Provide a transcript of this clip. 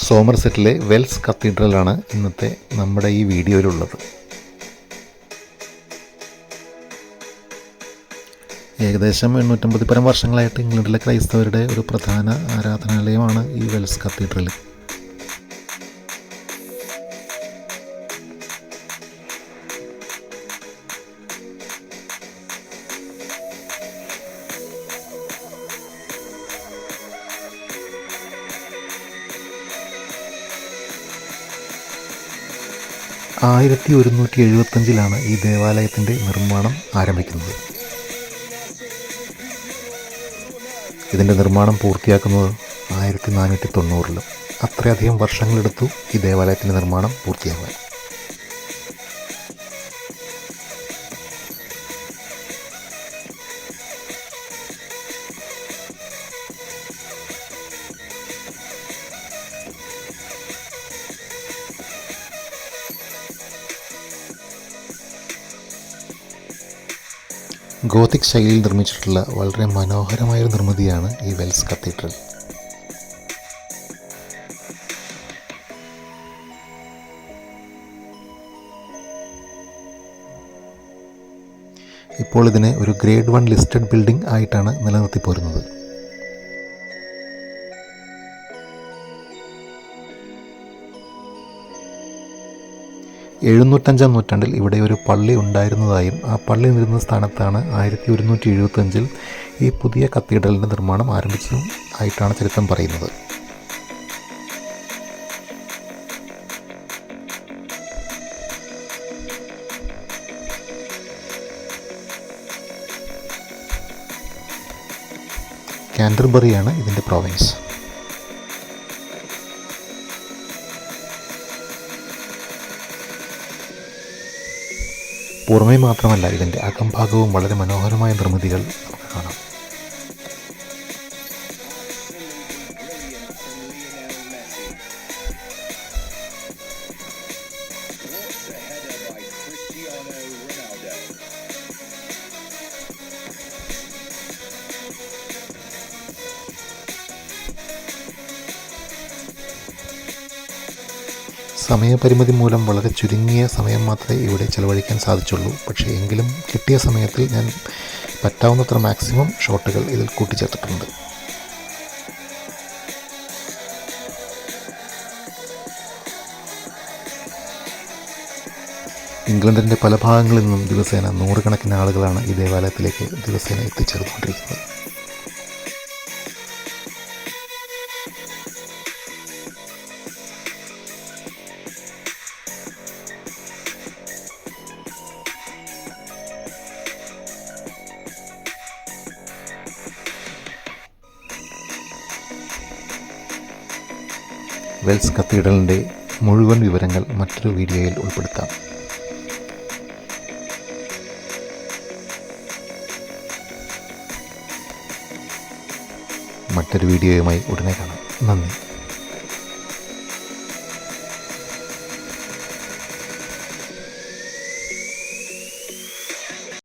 സോമർസെറ്റിലെ Wells കത്തീഡ്രലാണ് ഇന്നത്തെ നമ്മുടെ ഈ വീഡിയോയിലുള്ളത്. ഏകദേശം 850 പരം വർഷങ്ങളായിട്ട് ഇംഗ്ലണ്ടിലെ ക്രൈസ്തവരുടെ ഒരു പ്രധാന ആരാധനാലയമാണ് ഈ വെൽസ് കത്തീഡ്രൽ. ാണ് 1175 ഈ ദേവാലയത്തിൻ്റെ നിർമ്മാണം ആരംഭിക്കുന്നത്. ഇതിൻ്റെ നിർമ്മാണം പൂർത്തിയാക്കുന്നത് 1490. അത്രയധികം വർഷങ്ങളെടുത്തു ഈ ദേവാലയത്തിൻ്റെ നിർമ്മാണം പൂർത്തിയാകാൻ. ഗോത്തിക് ശൈലിയിൽ നിർമ്മിച്ചിട്ടുള്ള വളരെ മനോഹരമായൊരു നിർമ്മിതിയാണ് ഈ വെൽസ് കത്തീഡ്രൽ. ഇപ്പോൾ ഇതിനെ ഒരു ഗ്രേഡ് 1 ലിസ്റ്റഡ് ബിൽഡിംഗ് ആയിട്ടാണ് നിലനിർത്തിപ്പോരുന്നത്. എഴുന്നൂറ്റഞ്ചാം നൂറ്റാണ്ടിൽ ഇവിടെ ഒരു പള്ളി ഉണ്ടായിരുന്നതായും ആ പള്ളി നിരുന്ന സ്ഥാനത്താണ് 1175 ഈ പുതിയ കത്തീഡ്രലിൻ്റെ നിർമ്മാണം ആരംഭിച്ചതും ആയിട്ടാണ് ചരിത്രം പറയുന്നത്. കാൻറ്റർബറിയാണ് ഇതിൻ്റെ പ്രൊവിൻസ്. പുറമേ മാത്രമല്ല, ഇതിൻ്റെ അകംഭാഗവും വളരെ മനോഹരമായ നിർമ്മിതികൾ നമുക്ക് കാണാം. സമയപരിമിതി മൂലം വളരെ ചുരുങ്ങിയ സമയം മാത്രമേ ഇവിടെ ചിലവഴിക്കാൻ സാധിച്ചുള്ളൂ. പക്ഷേ എങ്കിലും കിട്ടിയ സമയത്തിൽ ഞാൻ പറ്റാവുന്നത്ര മാക്സിമം ഷോട്ടുകൾ ഇതിൽ കൂട്ടിച്ചേർത്തിട്ടുണ്ട്. ഇംഗ്ലണ്ടിൻ്റെ പല ഭാഗങ്ങളിൽ നിന്നും ദിവസേന നൂറുകണക്കിന് ആളുകളാണ് ഈ ദേവാലയത്തിലേക്ക് ദിവസേന എത്തിച്ചേർന്നുകൊണ്ടിരിക്കുന്നത്. വെൽസ് കത്തീഡ്രലിൻ്റെ മുഴുവൻ വിവരങ്ങൾ മറ്റൊരു വീഡിയോയിൽ ഉൾപ്പെടുത്താം. മറ്റൊരു വീഡിയോയുമായി ഉടനെ കാണാം. നന്ദി.